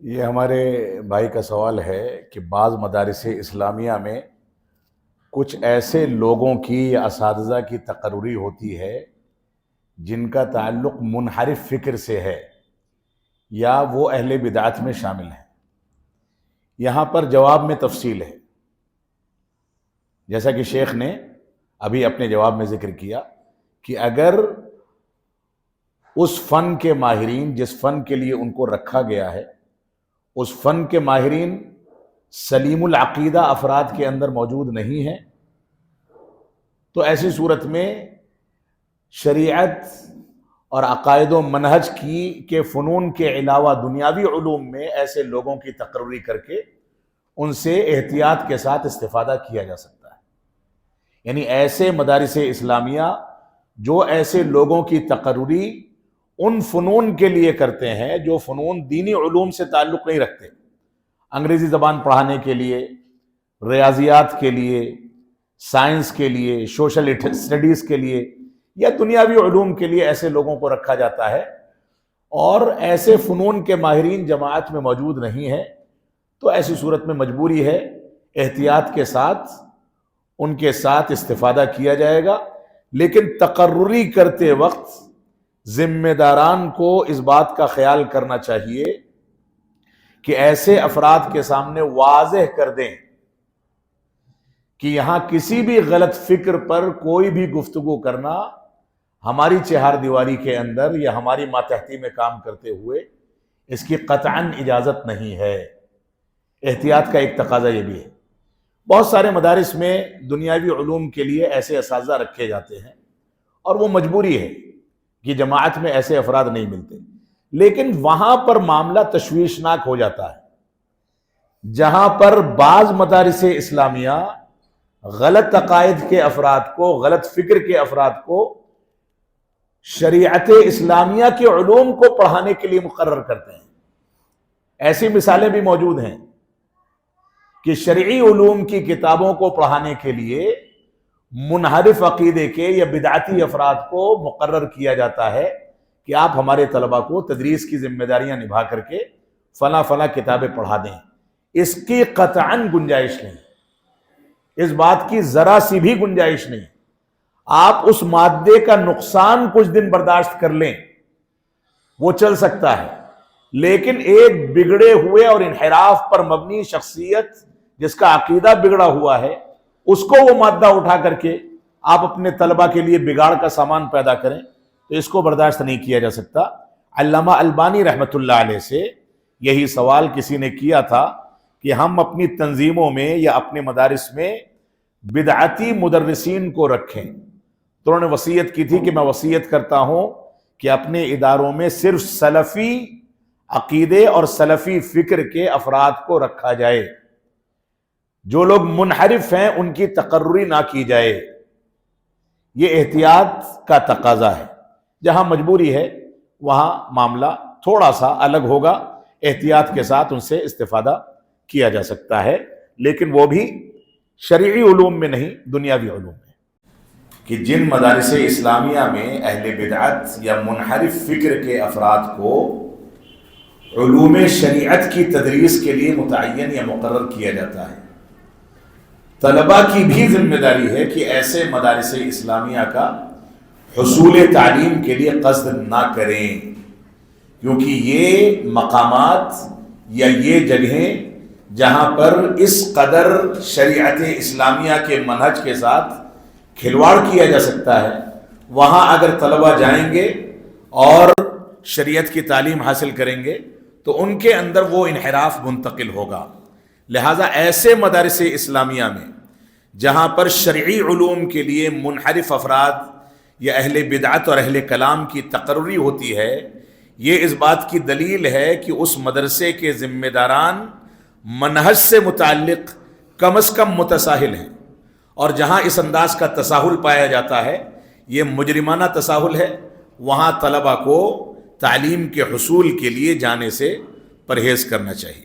یہ ہمارے بھائی کا سوال ہے کہ بعض مدارس اسلامیہ میں کچھ ایسے لوگوں کی یا اساتذہ کی تقرری ہوتی ہے جن کا تعلق منحرف فکر سے ہے یا وہ اہل بدعت میں شامل ہیں۔ یہاں پر جواب میں تفصیل ہے، جیسا کہ شیخ نے ابھی اپنے جواب میں ذکر کیا کہ اگر اس فن کے ماہرین جس فن کے لیے ان کو رکھا گیا ہے، اس فن کے ماہرین سلیم العقیدہ افراد کے اندر موجود نہیں ہیں، تو ایسی صورت میں شریعت اور عقائد و منہج کے فنون کے علاوہ دنیاوی علوم میں ایسے لوگوں کی تقرری کر کے ان سے احتیاط کے ساتھ استفادہ کیا جا سکتا ہے۔ یعنی ایسے مدارس اسلامیہ جو ایسے لوگوں کی تقرری ان فنون کے لیے کرتے ہیں جو فنون دینی علوم سے تعلق نہیں رکھتے، انگریزی زبان پڑھانے کے لیے، ریاضیات کے لیے، سائنس کے لیے، سوشل اسٹڈیز کے لیے یا دنیاوی علوم کے لیے ایسے لوگوں کو رکھا جاتا ہے، اور ایسے فنون کے ماہرین جماعت میں موجود نہیں ہیں، تو ایسی صورت میں مجبوری ہے احتیاط کے ساتھ ان کے ساتھ استفادہ کیا جائے گا۔ لیکن تقرری کرتے وقت ذمہ داران کو اس بات کا خیال کرنا چاہیے کہ ایسے افراد کے سامنے واضح کر دیں کہ یہاں کسی بھی غلط فکر پر کوئی بھی گفتگو کرنا ہماری چہار دیواری کے اندر یا ہماری ماتحتی میں کام کرتے ہوئے اس کی قطعاً اجازت نہیں ہے۔ احتیاط کا ایک تقاضا یہ بھی ہے۔ بہت سارے مدارس میں دنیاوی علوم کے لیے ایسے اساتذہ رکھے جاتے ہیں اور وہ مجبوری ہے کہ جماعت میں ایسے افراد نہیں ملتے، لیکن وہاں پر معاملہ تشویشناک ہو جاتا ہے جہاں پر بعض مدارس اسلامیہ غلط عقائد کے افراد کو، غلط فکر کے افراد کو شریعت اسلامیہ کے علوم کو پڑھانے کے لیے مقرر کرتے ہیں۔ ایسی مثالیں بھی موجود ہیں کہ شرعی علوم کی کتابوں کو پڑھانے کے لیے منحرف عقیدے کے یا بدعتی افراد کو مقرر کیا جاتا ہے کہ آپ ہمارے طلباء کو تدریس کی ذمہ داریاں نبھا کر کے فلاں فلاں کتابیں پڑھا دیں۔ اس کی قطعاً گنجائش نہیں، اس بات کی ذرا سی بھی گنجائش نہیں۔ آپ اس مادے کا نقصان کچھ دن برداشت کر لیں، وہ چل سکتا ہے، لیکن ایک بگڑے ہوئے اور انحراف پر مبنی شخصیت جس کا عقیدہ بگڑا ہوا ہے، اس کو وہ مادہ اٹھا کر کے آپ اپنے طلبہ کے لیے بگاڑ کا سامان پیدا کریں تو اس کو برداشت نہیں کیا جا سکتا۔ علامہ البانی رحمۃ اللہ علیہ سے یہی سوال کسی نے کیا تھا کہ ہم اپنی تنظیموں میں یا اپنے مدارس میں بدعتی مدرسین کو رکھیں، تو انہوں نے وصیت کی تھی کہ میں وصیت کرتا ہوں کہ اپنے اداروں میں صرف سلفی عقیدے اور سلفی فکر کے افراد کو رکھا جائے، جو لوگ منحرف ہیں ان کی تقرری نہ کی جائے۔ یہ احتیاط کا تقاضا ہے، جہاں مجبوری ہے وہاں معاملہ تھوڑا سا الگ ہوگا، احتیاط کے ساتھ ان سے استفادہ کیا جا سکتا ہے، لیکن وہ بھی شرعی علوم میں نہیں، دنیاوی علوم میں۔ کہ جن مدارس اسلامیہ میں اہل بدعت یا منحرف فکر کے افراد کو علوم شریعت کی تدریس کے لیے متعین یا مقرر کیا جاتا ہے، طلباء کی بھی ذمہ داری ہے کہ ایسے مدارس اسلامیہ کا حصول تعلیم کے لیے قصد نہ کریں، کیونکہ یہ مقامات یا یہ جگہیں جہاں پر اس قدر شریعت اسلامیہ کے منہج کے ساتھ کھلواڑ کیا جا سکتا ہے، وہاں اگر طلباء جائیں گے اور شریعت کی تعلیم حاصل کریں گے تو ان کے اندر وہ انحراف منتقل ہوگا۔ لہٰذا ایسے مدارس اسلامیہ میں جہاں پر شرعی علوم کے لیے منحرف افراد یا اہل بدعت اور اہل کلام کی تقرری ہوتی ہے، یہ اس بات کی دلیل ہے کہ اس مدرسے کے ذمہ داران منہج سے متعلق کم از کم متساہل ہیں، اور جہاں اس انداز کا تساہل پایا جاتا ہے، یہ مجرمانہ تساہل ہے، وہاں طلباء کو تعلیم کے حصول کے لیے جانے سے پرہیز کرنا چاہیے۔